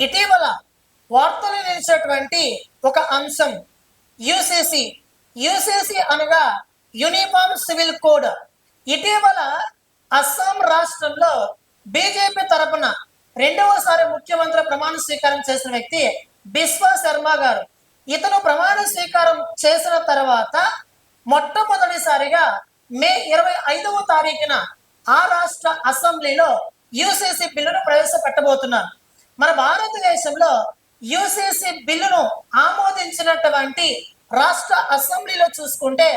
ఇటీవల వార్తలు నిలిచినటువంటి ఒక అంశం యూసీసీ. యూసీసీ అనగా యూనిఫామ్ సివిల్ కోడ్. ఇటీవల అస్సాం రాష్ట్రంలో బీజేపీ తరపున రెండవసారి ముఖ్యమంత్రి ప్రమాణ స్వీకారం చేసిన వ్యక్తి బిశ్వా శర్మ గారు. ఇతను ప్రమాణ స్వీకారం చేసిన తర్వాత మొట్టమొదటిసారిగా మే 25వ తారీఖున ఆ రాష్ట్ర అసెంబ్లీలో యూసీసీ బిల్లును ప్రవేశపెట్టబోతున్నారు. మన భారతదేశంలో యూసీసీ బిల్లును ఆమోదించినటువంటి రాష్ట్ర అసెంబ్లీలో చూసుకుంటే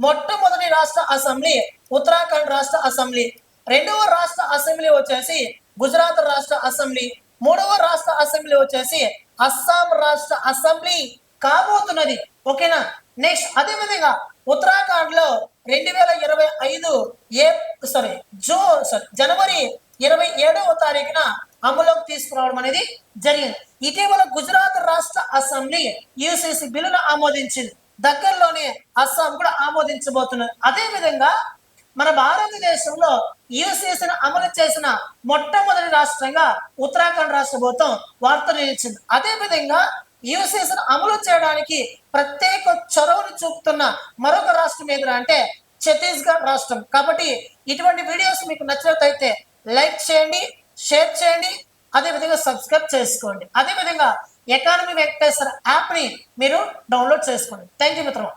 మొట్టమొదటి రాష్ట్ర అసెంబ్లీ ఉత్తరాఖండ్ రాష్ట్ర అసెంబ్లీ, రెండవ రాష్ట్ర అసెంబ్లీ వచ్చేసి గుజరాత్ రాష్ట్ర అసెంబ్లీ, మూడవ రాష్ట్ర అసెంబ్లీ వచ్చేసి అస్సాం రాష్ట్ర అసెంబ్లీ కాబోతున్నది. ఓకేనా. నెక్స్ట్ అదేవిధంగా ఉత్తరాఖండ్ లో 2025 జనవరి 27వ తారీఖున అమలులోకి తీసుకురావడం అనేది జరిగింది. ఇటీవల గుజరాత్ రాష్ట్ర అసెంబ్లీ యూసీసీ బిల్లును ఆమోదించింది. దగ్గరలోనే అస్సాం కూడా ఆమోదించబోతున్నది. అదేవిధంగా మన భారతదేశంలో యూసీసీని అమలు చేసిన మొట్టమొదటి రాష్ట్రంగా ఉత్తరాఖండ్ రాష్ట్ర ప్రభుత్వం వార్త నిలిచింది. అదేవిధంగా యూసీసీని అమలు చేయడానికి ప్రత్యేక చొరవను చూపుతున్న మరొక రాష్ట్రం ఏది అంటే ఛత్తీస్గఢ్ రాష్ట్రం. కాబట్టి ఇటువంటి వీడియోస్ మీకు నచ్చినట్లయితే లైక్ చేయండి, షేర్ చేయండి, అదేవిధంగా సబ్స్క్రైబ్ చేసుకోండి. అదేవిధంగా ఎకానమీ వెంకటేశ్వర యాప్ని మీరు డౌన్లోడ్ చేసుకోండి. థ్యాంక్ యూ మిత్రమా.